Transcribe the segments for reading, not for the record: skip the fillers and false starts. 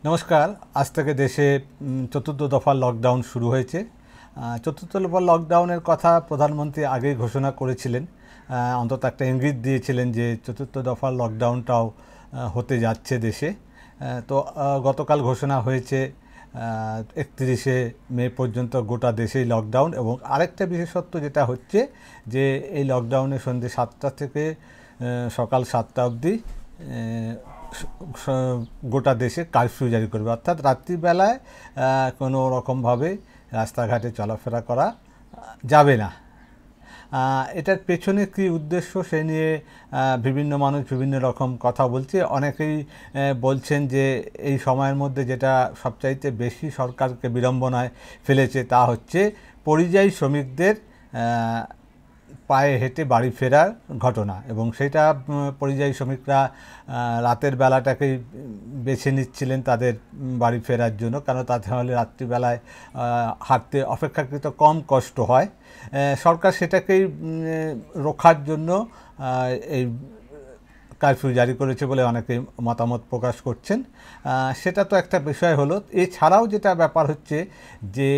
নমস্কার। আজ থেকে দেশে চতুর্থ দফা লকডাউন শুরু হয়েছে। চতুর্থ দফা লকডাউনের কথা প্রধানমন্ত্রী আগেই ঘোষণা করেছিলেন। অন্তত একটা ইঙ্গিত দিয়েছিলেন যে চতুর্থ দফা লকডাউনটাও হতে যাচ্ছে দেশে। তো গতকাল ঘোষণা হয়েছে 31শে মে পর্যন্ত গোটা দেশেই লকডাউন। এবং আরেকটা বিশেষত্ব যেটা হচ্ছে যে এই লকডাউনে সন্ধ্যে 7টা থেকে সকাল 7টা অবধি গোটা দেশে কারফিউ জারি করবে, অর্থাৎ রাত্রিবেলায় কোনো রকমভাবে রাস্তাঘাটে চলাফেরা করা যাবে না। এটার পেছনে কী উদ্দেশ্য সে নিয়ে বিভিন্ন মানুষ বিভিন্ন রকম কথা বলছে। অনেকেই বলছেন যে এই সময়ের মধ্যে যেটা সবচাইতে বেশি সরকারকে বিড়ম্বনায় ফেলেছে তা হচ্ছে পরিযায়ী শ্রমিকদের পায়ে হেঁটে বাড়ি ফেরার ঘটনা। এবং সেটা পরিযায়ী শ্রমিকরা রাতের বেলাটাকেই বেছে নিচ্ছিলেন তাদের বাড়ি ফেরার জন্য, কারণ তাহলে রাত্রিবেলায় হাঁটতে অপেক্ষাকৃত কম কষ্ট হয়। সরকার সেটাকেই রক্ষার জন্য এই কারফিউ জারি করেছে বলে অনেকে মতামত প্রকাশ করছেন। সেটা তো একটা বিষয় হলো। এছাড়াও যেটা ব্যাপার হচ্ছে যে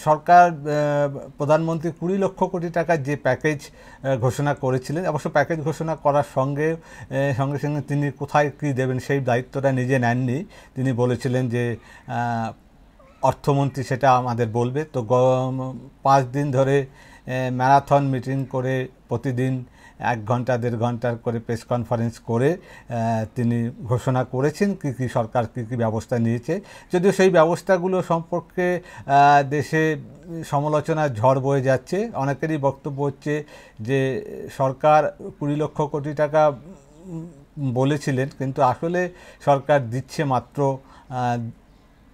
সরকার প্রধানমন্ত্রী 20 লক্ষ কোটি টাকার যে প্যাকেজ ঘোষণা করেছিলেন, অবশ্য প্যাকেজ ঘোষণা করার সঙ্গে সঙ্গে তিনি কোথায় কী দেবেন সেই দায়িত্বটা নিজে নেননি। তিনি বলেছিলেন যে অর্থমন্ত্রী সেটা আমাদের বলবে। তো 5 দিন ধরে ম্যারাথন মিটিং করে প্রতিদিন 1 ঘন্টা 1.5 ঘন্টার করে প্রেস কনফারেন্স করে তিনি ঘোষণা করেছেন কী কী সরকার কী কী ব্যবস্থা নিয়েছে। যদিও সেই ব্যবস্থাগুলো সম্পর্কে দেশে সমালোচনার ঝড় বয়ে যাচ্ছে। অনেকেরই বক্তব্য হচ্ছে যে সরকার 20 লক্ষ কোটি টাকা বলেছিলেন, কিন্তু আসলে সরকার দিচ্ছে মাত্র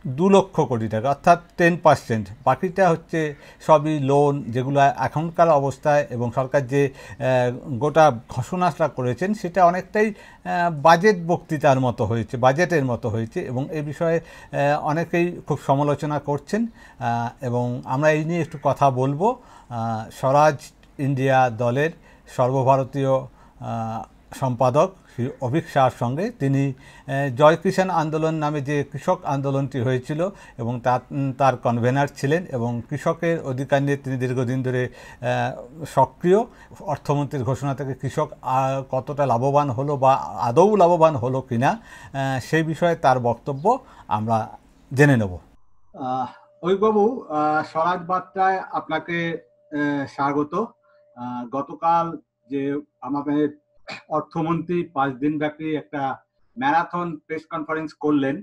2 লক্ষ কোটি টাকা, অর্থাৎ 10%। বাকিটা হচ্ছে সবই লোন, যেগুলো এখনকার অবস্থায় এবং সরকার যে গোটা ঘোষণাটা করেছেন সেটা অনেকটাই বাজেট বক্তৃতার মতো হয়েছে, বাজেটের মতো হয়েছে। এবং এ বিষয়ে অনেকেই খুব সমালোচনা করছেন। এবং আমরা এই নিয়ে একটু কথা বলবো স্বরাজ ইন্ডিয়া দলের সর্বভারতীয় সম্পাদক শ্রী অভিক শাহর সঙ্গে। তিনি জয় কিষাণ আন্দোলন নামে যে কৃষক আন্দোলনটি হয়েছিল এবং তার কনভেনার ছিলেন, এবং কৃষকের অধিকার নিয়ে তিনি দীর্ঘদিন ধরে সক্রিয়। অর্থমন্ত্রীর ঘোষণা থেকে কৃষক কতটা লাভবান হলো বা আদৌ লাভবান হলো কিনা সেই বিষয়ে তার বক্তব্য আমরা জেনে নেব। অভিকবাবু, স্বরাজ বার্তায় আপনাকে স্বাগত। গতকাল যে আমাদের অর্থমন্ত্রী 5 দিন ব্যাপী একটা ম্যারাথন প্রেস কনফারেন্স করলেন,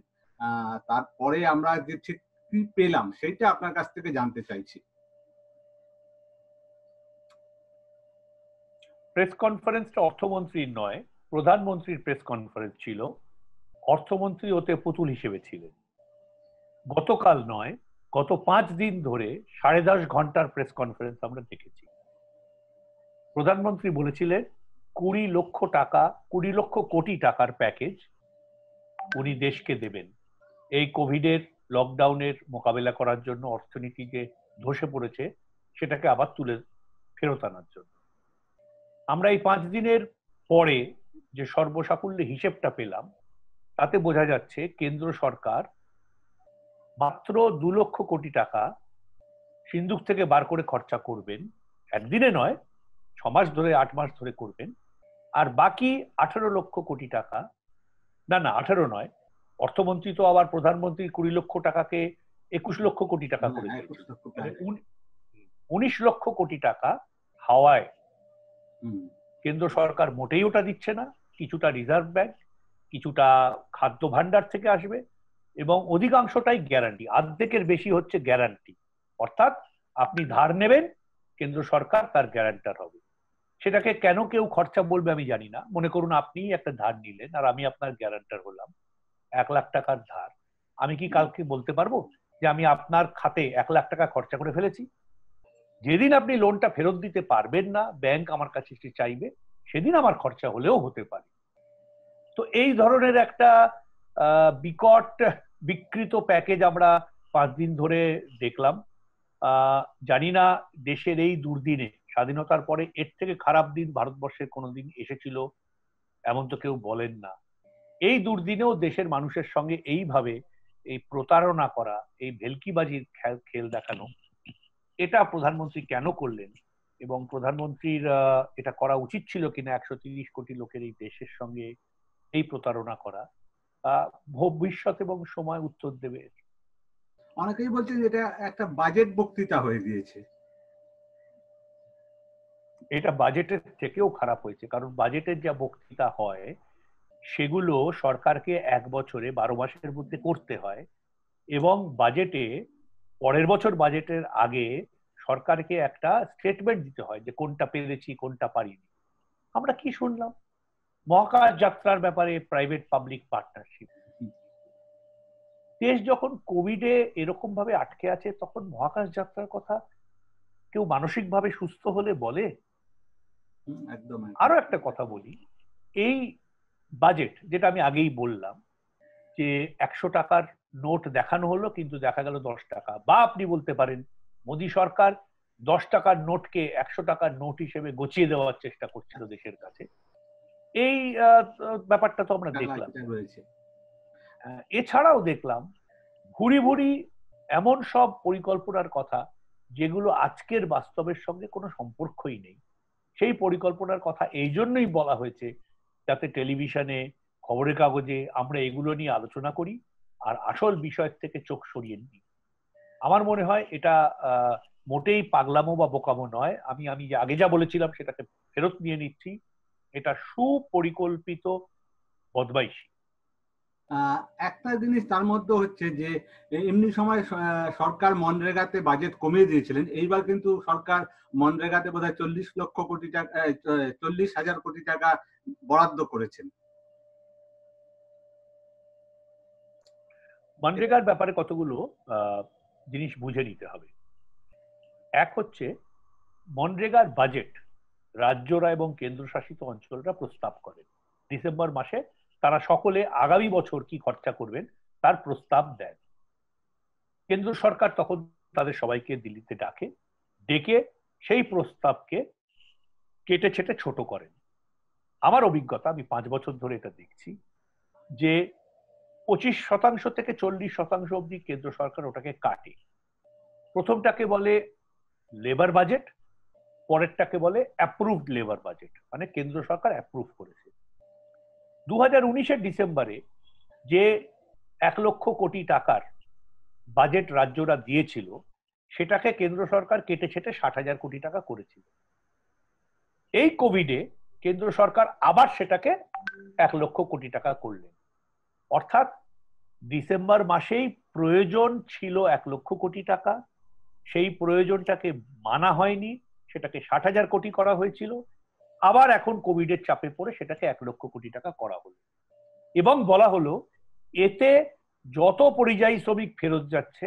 তারপরে আমরা যে ঠিক কি পেলাম সেইটা আপনার কাছ থেকে জানতে চাইছি। প্রেস কনফারেন্সটা অর্থমন্ত্রীর নয়, প্রধানমন্ত্রীর প্রেস কনফারেন্স ছিল। অর্থমন্ত্রী ওতে পুতুল হিসেবে ছিলেন। গতকাল নয়, গত 5 দিন ধরে 10.5 ঘন্টার প্রেস কনফারেন্স আমরা দেখেছি। প্রধানমন্ত্রী বলেছিলেন 20 লক্ষ টাকা, 20 লক্ষ কোটি টাকার প্যাকেজ উনি দেশকে দেবেন এই কোভিডের লকডাউনের মোকাবেলা করার জন্য। অর্থনীতি যে ধসে পড়েছে সেটাকে আবার তুলে ফেরত আনার জন্য। আমরা এই 5 দিনের পরে যে সর্বসাকুল্যে হিসেবটা পেলাম তাতে বোঝা যাচ্ছে কেন্দ্র সরকার মাত্র 2 লক্ষ কোটি টাকা সিন্ধুক থেকে বার করে খরচা করবেন। একদিনে নয়, 6 মাস ধরে, 8 মাস ধরে করবেন। আর বাকি 18 লক্ষ কোটি টাকা, না 18 নয়, অর্থমন্ত্রী তো আবার প্রধানমন্ত্রী 20 লক্ষ টাকাকে 21 লক্ষ কোটি টাকা করে দিয়েছে। 19 লক্ষ কোটি টাকা হাওয়ায়। কেন্দ্র সরকার মোটেই ওটা দিচ্ছে না। কিছুটা রিজার্ভ ব্যাংক, কিছুটা খাদ্য ভান্ডার থেকে আসবে, এবং অধিকাংশটাই গ্যারান্টি। অর্ধেকের বেশি হচ্ছে গ্যারান্টি, অর্থাৎ আপনি ধার নেবেন, কেন্দ্র সরকার তার গ্যারান্টার হবে। সেটাকে কেন কেউ খরচা বলবে আমি জানি না। মনে করুন আপনি একটা ধার নিলেন আর আমি আপনার গ্যারান্টার হলাম 1 লাখ টাকার ধার। আমি কি কালকে বলতে পারবো যে আমি আপনার খাতে 1 লাখ টাকা খরচা করে ফেলেছি? যেদিন আপনি লোনটা ফেরত দিতে পারবেন না, ব্যাংক আমার কাছে চাইবে, সেদিন আমার খরচা হলেও হতে পারে। তো এই ধরনের একটা বিকট বিকৃত প্যাকেজ আমরা 5 দিন ধরে দেখলাম। জানি না দেশের এই দুর্দিনে, স্বাধীনতার পরে এর থেকে খারাপ দিন ভারতবর্ষের কোনোদিন এসেছিল এমন তো কেউ বলেন না। এই দুর্দিনেও দেশের মানুষের সঙ্গে এইভাবে এই প্রতারণা করা, এই ভেলকিবাজির খেল দেখানো, এটা প্রধানমন্ত্রী কেন করলেন এবং প্রধানমন্ত্রীর এটা করা উচিত ছিল কিনা 130 কোটি লোকের এই দেশের সঙ্গে এই প্রতারণা করা, ভবিষ্যৎ এবং সময় উত্তর দেবে। অনেকেই বলছেন এটা একটা বাজেট বক্তৃতা হয়ে গিয়েছে। এটা বাজেটের থেকেও খারাপ হয়েছে, কারণ বাজেটের যা বক্তৃতা হয় সেগুলো সরকারকে 1 বছরে 12 মাসের মধ্যে করতে হয়, এবং বাজেটে পরের বছর বাজেটের আগে সরকারকে একটা স্টেটমেন্ট দিতে হয় যে কোনটা পেরেছি কোনটা পারিনি। আমরা কি শুনলাম? মহাকাশ যাত্রার ব্যাপারে প্রাইভেট পাবলিক পার্টনারশিপ। দেশ যখন কোভিডে এরকম ভাবে আটকে আছে, তখন মহাকাশ যাত্রার কথা কেউ মানসিকভাবে সুস্থ হলে বলে? একদম। আরো একটা কথা বলি, এই বাজেট যেটা আমি আগেই বললাম যে 100 টাকার নোট দেখানো হলো কিন্তু দেখা গেল 10 টাকা, বা আপনি বলতে পারেন মোদী সরকার 10 টাকার নোটকে 100 টাকার নোট হিসেবে গচিয়ে দেওয়ার চেষ্টা করছিল দেশের কাছে। এই ব্যাপারটা তো আমরা দেখলাম। এছাড়াও দেখলাম ভুরি ভুরি এমন সব পরিকল্পনার কথা যেগুলো আজকের বাস্তবের সঙ্গে কোনো সম্পর্কই নেই। সেই পরিকল্পনার কথা এই জন্যই বলা হয়েছে যাতে টেলিভিশনে, খবরের কাগজে আমরা এগুলো নিয়ে আলোচনা করি আর আসল বিষয় থেকে চোখ সরিয়ে নিই। আমার মনে হয় এটা মোটেই পাগলামো বা বোকামো নয়। আমি আগে যা বলেছিলাম সেটাকে ফেরত নিয়ে নিচ্ছি। এটা সুপরিকল্পিত বদমাইশি। একটা জিনিস তার মধ্যে হচ্ছে যে এমনি সময় সরকার মনরেগাতে বাজেট কমিয়ে দিয়েছিলেন, এইবার কিন্তু সরকার মনরেগাতে বোধহয় 40 লক্ষ কোটি টাকা 40,000 কোটি টাকা বরাদ্দ করেছেন। মনরেগার ব্যাপারে কতগুলো জিনিস বুঝে নিতে হবে। এক হচ্ছে, মনরেগার বাজেট রাজ্যরা এবং কেন্দ্রশাসিত অঞ্চলরা প্রস্তাব করেন। ডিসেম্বর মাসে তারা সকলে আগামী বছর কি খরচা করবেন তার প্রস্তাব দেন। কেন্দ্র সরকার তখন তাদের সবাইকে দিল্লিতে ডেকে সেই প্রস্তাবকে কেটে ছেটে ছোট করেন। আমার অভিজ্ঞতা, আমি 5 বছর ধরে এটা দেখছি, যে 25% থেকে 40% অব্দি কেন্দ্র সরকার ওটাকে কাটে। প্রথমটাকে বলে লেবার বাজেট, পরেরটাকে বলে অ্যাপ্রুভড লেবার বাজেট, মানে কেন্দ্র সরকার অ্যাপ্রুভ করেছে। 2019-এর ডিসেম্বরে যে 1 লক্ষ কোটি টাকার বাজেট রাজ্যরা দিয়েছিল সেটাকে কেন্দ্র সরকার কেটে ছেটে 60,000 কোটি টাকা করেছিল। এই কোভিডে কেন্দ্র সরকার আবার সেটাকে 1 লক্ষ কোটি টাকা করলেন। অর্থাৎ ডিসেম্বর মাসেই প্রয়োজন ছিল 1 লক্ষ কোটি টাকা, সেই প্রয়োজনটাকে মানা হয়নি, সেটাকে 60,000 কোটি করা হয়েছিল। আবার এখন কোভিডের চাপে পড়ে সেটাকে 1 লক্ষ কোটি টাকা করা হলো, এবং বলা হলো এতে যত পরিযায়ী শ্রমিক ফেরত যাচ্ছে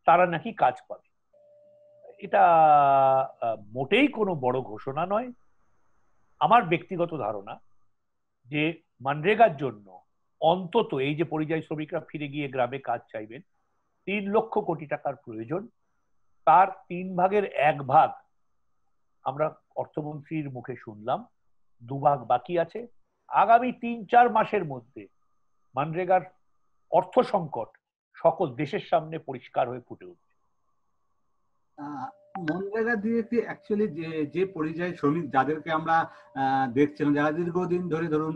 তারা নাকি কাজ পাবে। এটা মোটেই কোনো বড় ঘোষণা নয়। আমার ব্যক্তিগত ধারণা যে মনরেগার জন্য অন্তত এই যে পরিযায়ী শ্রমিকরা ফিরে গিয়ে গ্রামে কাজ চাইবেন, 3 লক্ষ কোটি টাকার প্রয়োজন। তার 3 ভাগের 1 ভাগ আমরা অর্থমন্ত্রীর মুখে শুনলাম, 2 ভাগ বাকি আছে। আগামী 3-4 মাসের মধ্যে মনরেগার অর্থ সংকট সকল দেশের সামনে পরিষ্কার হয়ে ফুটে উঠবে। মনরেগা দিয়ে কি অ্যাকচুয়ালি যে পরিযায়ী শ্রমিক যাদেরকে আমরা দেখছিলাম, যারা দীর্ঘদিন ধরে ধরুন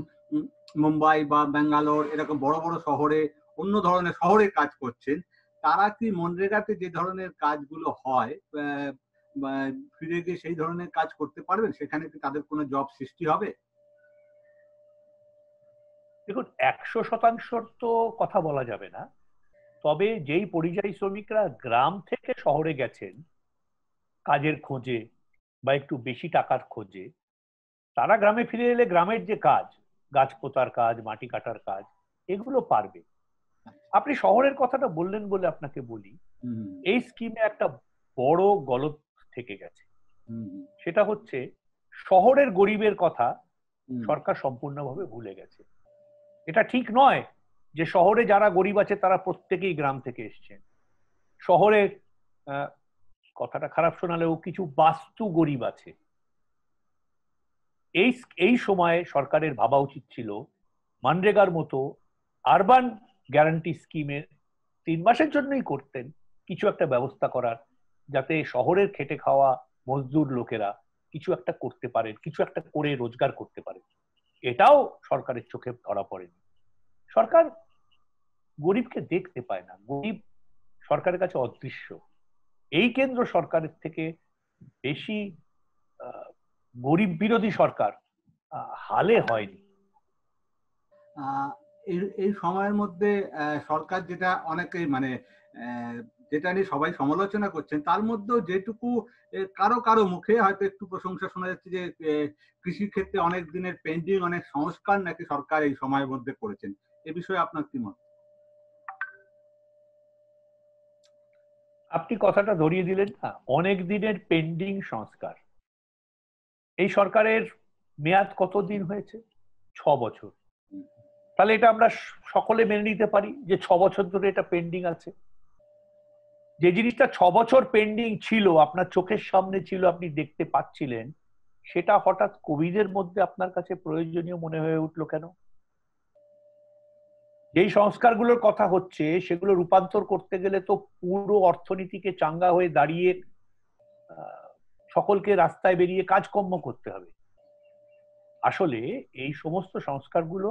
মুম্বাই বা ব্যাঙ্গালোর এরকম বড় বড় শহরে অন্য ধরনের শহরে কাজ করছেন, তারা কি মনরেগাতে যে ধরনের কাজগুলো হয় ফিরে গিয়ে সেই ধরনের কাজ করতে পারবেন? সেখানে কি তাদের কোনো জব সৃষ্টি হবে? দেখুন, 100% তো কথা বলা যাবে না, তবে যেই পরিযায়ী শ্রমিকরা গ্রাম থেকে শহরে গেছেন কাজের খোঁজে বা একটু বেশি টাকার খোঁজে, তারা গ্রামে ফিরে এলে গ্রামের যে কাজ, গাছ পোতার কাজ, মাটি কাটার কাজ, এগুলো পারবে। আপনি শহরের কথাটা বললেন বলে আপনাকে বলি, এই স্কিমে একটা বড় গলদ থেকে গেছে। সেটা হচ্ছে, শহরের গরিবের কথা সরকার সম্পূর্ণভাবে ভুলে গেছে। এটা ঠিক নয় যে শহরে যারা গরিব আছে তারা প্রত্যেকেই গ্রাম থেকে এসছেন। শহরে কথাটা খারাপ শোনালেও কিছু বাস্তু গরিব আছে। এই সময়ে সরকারের ভাবা উচিত ছিল মানরেগার মতো আরবান গ্যারান্টি স্কিমের 3 মাসের জন্যই করতেন, কিছু একটা ব্যবস্থা করার, যাতে শহরের খেটে খাওয়া মজদুর লোকেরা কিছু একটা করতে পারেন, কিছু একটা করে রোজগার করতে পারেন। এটাও সরকারের চোখে ধরা পড়েনি। সরকার গরিবকে দেখতে পায় না, গরিব সরকারের কাছে অদৃশ্য। এই কেন্দ্র সরকারের থেকে বেশি গরিব বিরোধী সরকার হালে হয়নি। এই এই সময়ের মধ্যে সরকার যেটা অনেকেই মানে যেটা নিয়ে সবাই সমালোচনা করছেন, তার মধ্যেও যেটুকু কারো কারো মুখে হয়তো একটু প্রশংসা শোনা যাচ্ছে যে কৃষি ক্ষেত্রে অনেক দিনের পেন্ডিং অনেক সংস্কার নাকি সরকার এই সময়ের মধ্যে করেছেন। এ বিষয়ে আপনার কি মত? আপনি কথাটা ধরিয়ে দিলেন না, অনেক দিনের পেন্ডিং সংস্কার। এই সরকারের মেয়াদ কতদিন হয়েছে? 6 বছর। তাহলে এটা আমরা সকলে মেনে নিতে পারি যে 6 বছর ধরে এটা পেন্ডিং আছে। যে জিনিসটা 6 বছর পেন্ডিং ছিল, আপনার চোখের সামনে ছিল, আপনি দেখতে পাচ্ছিলেন, সেটা হঠাৎ কোভিডের মধ্যে আপনার কাছে প্রয়োজনীয় মনে হয়ে উঠলো কেন? যেই সংস্কারগুলোর কথা হচ্ছে সেগুলো রূপান্তর করতে গেলে তো পুরো অর্থনীতিকে চাঙ্গা হয়ে দাঁড়িয়ে সকলকে রাস্তায় বেরিয়ে কাজকর্ম করতে হবে। আসলে এই সমস্ত সংস্কারগুলো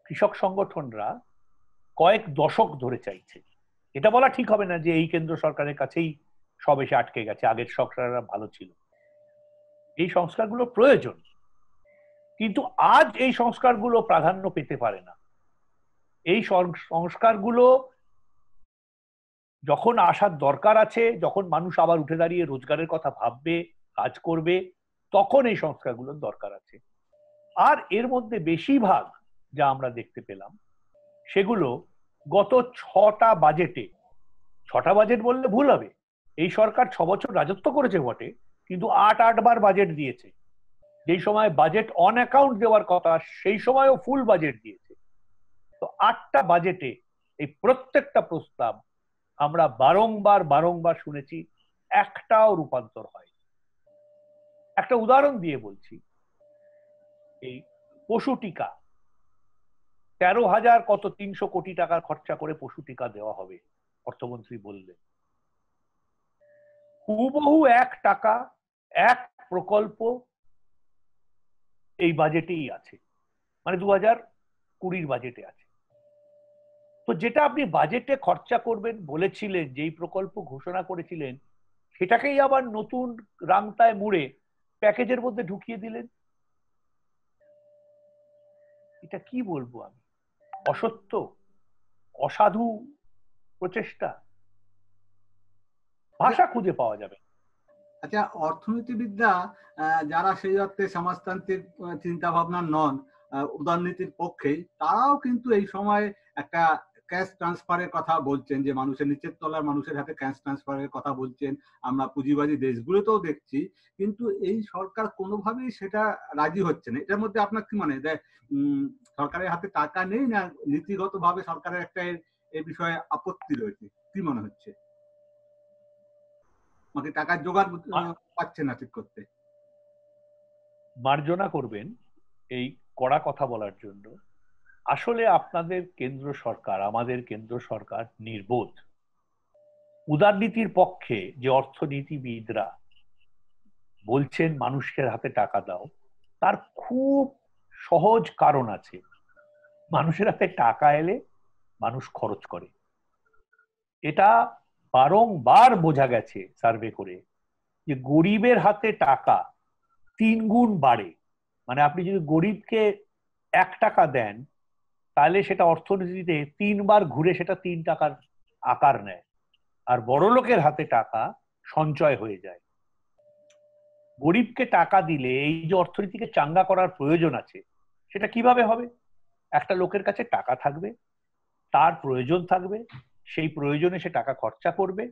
কৃষক সংগঠনরা কয়েক দশক ধরে চাইছে। এটা বলা ঠিক হবে না যে এই কেন্দ্র সরকারের কাছেই সব এসে আটকে গেছে, আগের সরকাররা ভালো ছিল। এই সংস্কারগুলো প্রয়োজন, কিন্তু আজ এই সংস্কারগুলো প্রাধান্য পেতে পারে না। এই সংস্কারগুলো যখন আসার দরকার আছে, যখন মানুষ আবার উঠে দাঁড়িয়ে রোজগারের কথা ভাববে, কাজ করবে, তখন এই সংস্কারগুলোর দরকার আছে। আর এর মধ্যে বেশিরভাগ যা আমরা দেখতে পেলাম সেগুলো গত 6টা বাজেটে, 6টা বাজেট বললে ভুল হবে, এই সরকার 6 বছর রাজত্ব করেছে বটে, কিন্তু 8 বার বাজেট দিয়েছে। যেই সময় বাজেট অন অ্যাকাউন্ট দেওয়ার কথা সেই সময়ও ফুল বাজেট দিয়েছে। তো 8টা বাজেটে এই প্রত্যেকটা প্রস্তাব আমরা বারংবার শুনেছি, একটাও রূপান্তর হয়। একটা উদাহরণ দিয়ে বলছি, এই পশু টিকা 13,000 কত 300 কোটি টাকা খরচা করে পশু টিকা দেওয়া হবে, অর্থমন্ত্রী বললেন। হুবহু 1 টাকা 1 প্রকল্প এই বাজেটেই আছে, মানে 2020 বাজেটে আছে। তো যেটা আপনি বাজেটে খরচা করবেন বলেছিলেন, যেই প্রকল্প ঘোষণা করেছিলেন, সেটাকেই আবার নতুন রাংতায় মুড়ে প্যাকেজের মধ্যে ঢুকিয়ে দিলেন। এটা কি বলবো আমি, অসত্য, অসাধু প্রচেষ্টা, ভাষা খুঁজে পাওয়া যাবে। আচ্ছা, অর্থনীতিবিদরা যারা সেই অর্থে সমাজতান্ত্রিক চিন্তা ভাবনা নন, উদারনীতির পক্ষে, তারাও কিন্তু এই সময় একটা ক্যাশ ট্রান্সফারের কথা বলছেন, যে মানুষের নিচের তলার মানুষের হাতে ক্যাশ ট্রান্সফারের কথা বলছেন। আমরা পুঁজিবাদী দেশগুলোতেও দেখছি, কিন্তু এই সরকার কোনোভাবেই সেটা রাজি হচ্ছে না। এটার মধ্যে আপনার কি মনে হয়, সরকারের হাতে টাকা নেই, না নীতিগতভাবে সরকারের একটা এই বিষয়ে আপত্তি রয়েছে? কি মনে হচ্ছে, আমাকে টাকার জোগাড় পাচ্ছে না ঠিক করতে? মার্জনা করবেন এই কড়া কথা বলার জন্য। আসলে আপনাদের কেন্দ্র সরকার, আমাদের কেন্দ্র সরকার নির্বোধ। উদারনীতির পক্ষে যে অর্থনীতিবিদরা বলছেন মানুষের হাতে টাকা দাও, তার খুব সহজ কারণ আছে। মানুষের হাতে টাকা এলে মানুষ খরচ করে। এটা বারংবার বোঝা গেছে সার্ভে করে, যে গরিবের হাতে টাকা 3 গুণ বাড়ে। মানে আপনি যদি গরিবকে 1 টাকা দেন, তাহলে সেটা অর্থনীতিতে 3 বার ঘুরে সেটা 3 টাকার আকার নেয়। আর বড় লোকের হাতে টাকা সঞ্চয় হয়ে যায়। গরিবকে টাকা দিলে এই যে অর্থনীতিকে চাঙ্গা করার প্রয়োজন আছে, সেটা কিভাবে হবে? একটা লোকের কাছে টাকা থাকবে, তার প্রয়োজন থাকবে, সেই প্রয়োজনে সে টাকা খরচা করবে,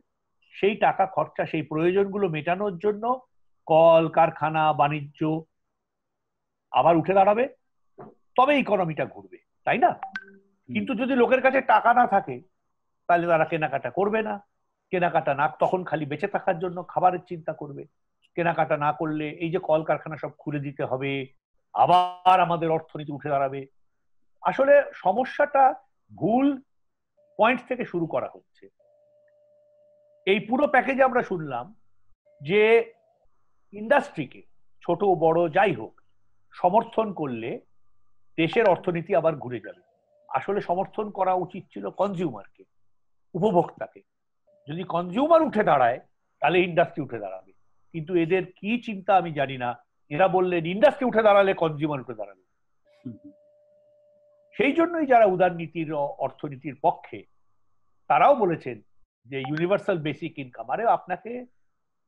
সেই টাকা খরচা, সেই প্রয়োজনগুলো মেটানোর জন্য কল কারখানা বাণিজ্য আবার উঠে দাঁড়াবে, তবে ইকোনমিটা ঘুরবে, তাই না? কিন্তু যদি লোকের কাছে টাকা না থাকে, তাহলে তারা কেনাকাটা করবে না। কেনাকাটা না, তখন খালি বেঁচে থাকার জন্য খাবারের চিন্তা করবে। কেনাকাটা না করলে এই যে কলকারখানা সব খুলে দিতে হবে, আবার আমাদের অর্থনীতি উঠে দাঁড়াবে। আসলে সমস্যাটা ভুল পয়েন্ট থেকে শুরু করা হচ্ছে। এই পুরো প্যাকেজে আমরা শুনলাম যে ইন্ডাস্ট্রিকে, ছোট বড় যাই হোক, সমর্থন করলে দেশের অর্থনীতি আবার ঘুরে যাবে। আসলে সমর্থন করা উচিত ছিল কনজিউমারকে, উপভোক্তাকে। যদি কনজিউমার উঠে দাঁড়ায় তাহলে ইন্ডাস্ট্রি উঠে দাঁড়াবে, কিন্তু এদের কি চিন্তা আমি জানি না। এরা বললেন ইন্ডাস্ট্রি উঠে দাঁড়ালে কনজিউমার উঠে দাঁড়াবে। সেই জন্যই যারা উদারনীতির অর্থনীতির পক্ষে তারাও বলেছেন যে ইউনিভার্সাল বেসিক ইনকাম, আরে আপনাকে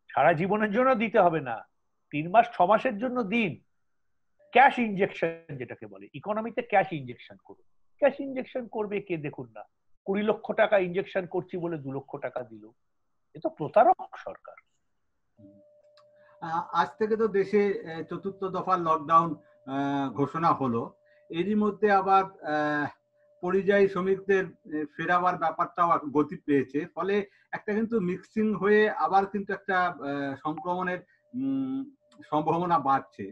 সারা জীবনের জন্য দিতে হবে না, 3 মাস 6 মাসের জন্য দিন। ক্যাশ ইনজেকশন যেটাকে বলে, ইকোনমিতে ক্যাশ ইনজেকশন করুন। ক্যাশ ইনজেকশন করবে কে দেখুন না, 20 লক্ষ টাকা ইনজেকশন করছি বলে 2 লক্ষ টাকা দিল। এ তো প্রতারক সরকার। আজ থেকে তো দেশে চতুর্থ দফার লকডাউন ঘোষণা হলো। এরই মধ্যে আবার পরিযায়ী শ্রমিকদের ফেরাবার ব্যাপারটাও গতি পেয়েছে, ফলে একটা কিন্তু মিক্সিং হয়ে আবার কিন্তু একটা সংক্রমণের সম্ভাবনা বাড়ছে।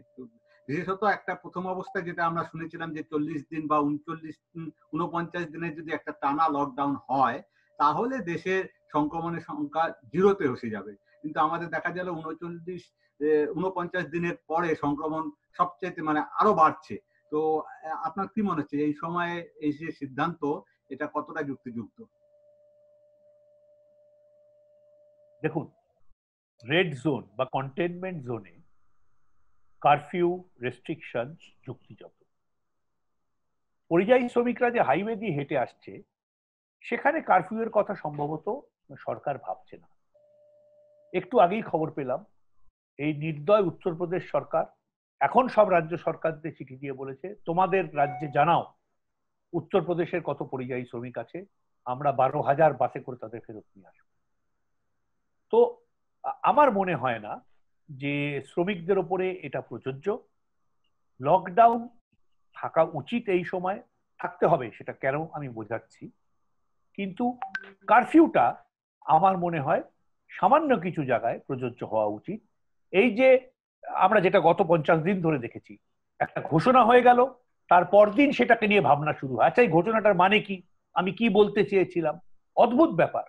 বিশেষত একটা প্রথম অবস্থায় যেটা আমরা শুনেছিলাম যে 40 দিন বা 49 দিনের যদি একটা টানা লকডাউন হয় তাহলে দেশের সংক্রমণের সংখ্যা 0-তে এসে যাবে। কিন্তু আমাদের দেখা গেল 49 দিনের পরে সংক্রমণ সবচেয়ে মানে আরো বাড়ছে। তো আপনার কি মনে হচ্ছে এই সময়ে এই যে সিদ্ধান্ত, এটা কতটা যুক্তিযুক্ত? দেখুন, রেড জোন বা কন্টেনমেন্ট জোনে কারফিউ রেস্ট্রিকশন যুক্তিযুক্ত। পরিযায়ী শ্রমিকরা যে হাইওয়ে দিয়ে হেঁটে আসছে সেখানে কারফিউ এর কথা সম্ভবত সরকার ভাবছে না। একটু আগেই খবর পেলাম এই নির্দয় উত্তরপ্রদেশ সরকার এখন সব রাজ্য সরকারদের চিঠি দিয়ে বলেছে তোমাদের রাজ্যে জানাও উত্তরপ্রদেশের কত পরিযায়ী শ্রমিক আছে, আমরা 12,000 বাসে করে তাদের ফেরত নিয়ে আসবো। তো আমার মনে হয় না যে শ্রমিকদের উপরে এটা প্রযোজ্য। লকডাউন থাকা উচিত, এই সময় থাকতে হবে, সেটা কেন আমি বোঝাচ্ছি। কিন্তু কারফিউটা আমার মনে হয় সামান্য কিছু জায়গায় প্রযোজ্য হওয়া উচিত। এই যে আমরা যেটা গত 50 দিন ধরে দেখেছি, একটা ঘোষণা হয়ে গেল, তারপর দিন সেটাকে নিয়ে ভাবনা শুরু হয়, আচ্ছা এই ঘোষণাটার মানে কি, আমি কি বলতে চেয়েছিলাম। অদ্ভুত ব্যাপার।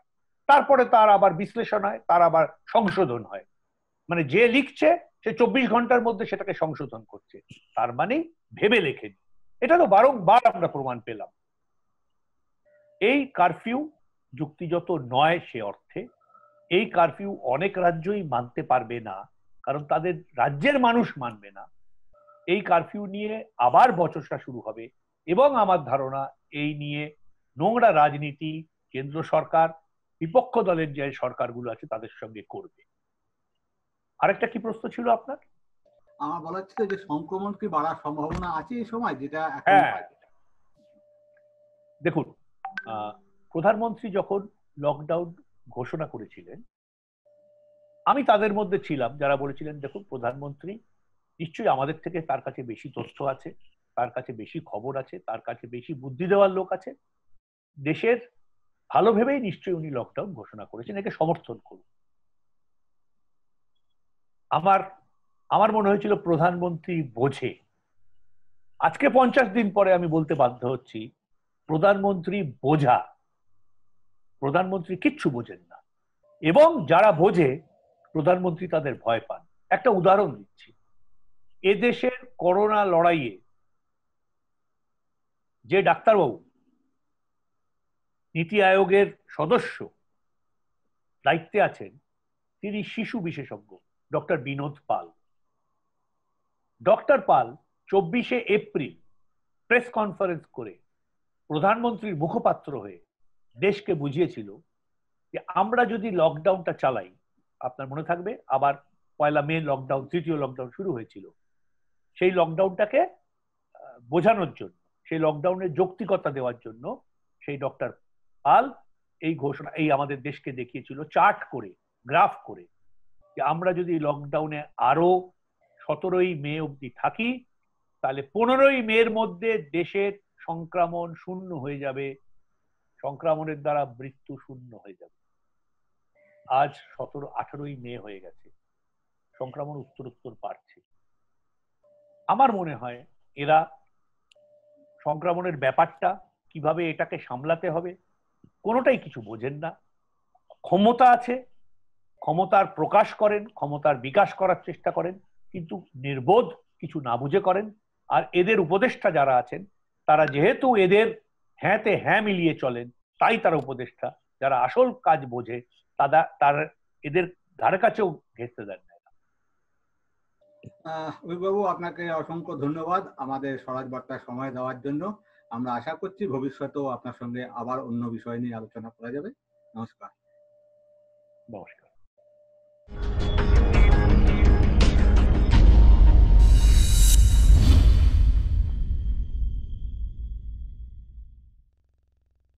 তারপরে তার আবার বিশ্লেষণ হয়, তার আবার সংশোধন হয়। মানে যে লিখছে সে 24 ঘন্টার মধ্যে সেটাকে সংশোধন করছে, তার মানে ভেবে লেখেনি। এটা তো বারংবার আমরা প্রমাণ পেলাম। এই কারফিউ যুক্তিযুক্ত নয় সে অর্থে। এই কারফিউ অনেক রাজ্যই মানতে পারবে না, কারণ তাদের রাজ্যের মানুষ মানবে না। এই কারফিউ নিয়ে আবার বচসা শুরু হবে, এবং আমার ধারণা এই নিয়ে নোংরা রাজনীতি কেন্দ্র সরকার, বিপক্ষ দলের যে সরকারগুলো আছে তাদের সঙ্গে করবে। আরেকটা কি প্রশ্ন ছিল আপনার? আমার বলা হচ্ছে যে সংক্রমণ কি বাড়ার সম্ভাবনা আছে এই সময়, যেটা এখন হ্যাঁ, দেখুন, প্রধানমন্ত্রী যখন লকডাউন ঘোষণা করেছিলেন আমি তাদের মধ্যে ছিলাম যারা বলেছিলেন দেখুন প্রধানমন্ত্রী নিশ্চয়ই আমাদের থেকে তার কাছে বেশি তথ্য আছে, তার কাছে বেশি খবর আছে, তার কাছে বেশি বুদ্ধি দেওয়ার লোক আছে, দেশের ভালো ভেবেই নিশ্চয়ই উনি লকডাউন ঘোষণা করেছেন, একে সমর্থন করুন। আমার আমার মনে হয়েছিল প্রধানমন্ত্রী বোঝে। আজকে 50 দিন পরে আমি বলতে বাধ্য হচ্ছি প্রধানমন্ত্রী বোঝা। প্রধানমন্ত্রী কিচ্ছু বোঝেন না, এবং যারা বোঝে প্রধানমন্ত্রী তাদের ভয় পান। একটা উদাহরণ দিচ্ছি, এদেশের করোনা লড়াইয়ে যে ডাক্তারবাবু নীতি আয়োগের সদস্য দায়িত্বে আছেন তিনি শিশু বিশেষজ্ঞ ডক্টর বিনোদ পাল। ডক্টর পাল 24শে এপ্রিল প্রেস কনফারেন্স করে প্রধানমন্ত্রীর মুখপাত্র হয়ে দেশকে বুঝিয়েছিল যে আমরা যদি লকডাউনটা চালাই, আপনার মনে থাকবে আবার 1 মে লকডাউন, তৃতীয় লকডাউন শুরু হয়েছিল, সেই লকডাউনটাকে বোঝানোর জন্য, সেই লকডাউনের যৌক্তিকতা দেওয়ার জন্য সেই ডক্টর পাল এই ঘোষণা এই আমাদের দেশকে দেখিয়েছিল চার্ট করে, গ্রাফ করে, যে আমরা যদি লকডাউনে আরো 17ই মে অবধি থাকি তাহলে 15ই মের মধ্যে দেশের সংক্রমণ শূন্য হয়ে যাবে, সংক্রমণের দ্বারা মৃত্যু শূন্য হয়ে যাবে। আজ 18ই মে হয়ে গেছে, সংক্রমণ উত্তরোত্তর বাড়ছে। আমার মনে হয় এরা সংক্রমণের ব্যাপারটা, কিভাবে এটাকে সামলাতে হবে, কোনোটাই কিছু বোঝেন না। ক্ষমতা আছে, ক্ষমতার প্রকাশ করেন, ক্ষমতার বিকাশ করার চেষ্টা করেন, কিন্তু নির্বোধ, কিছু না বুঝে করেন। আর এদের উপদেষ্টা যারা আছেন, তারা যেহেতু এদের হ্যাঁতে হ্যাঁ মিলিয়ে চলেন, তাই তারা উপদেষ্টা। যারা আসল কাজ বোঝে তারা এদের ধারে কাছেও ঘেঁষতে দেন না। অভিবাবু, আপনাকে অসংখ্য ধন্যবাদ আমাদের স্বরাজ বার্তায় সময় দেওয়ার জন্য। আমরা আশা করছি ভবিষ্যতেও আপনার সঙ্গে আবার অন্য বিষয় নিয়ে আলোচনা করা যাবে। নমস্কার। নমস্কার।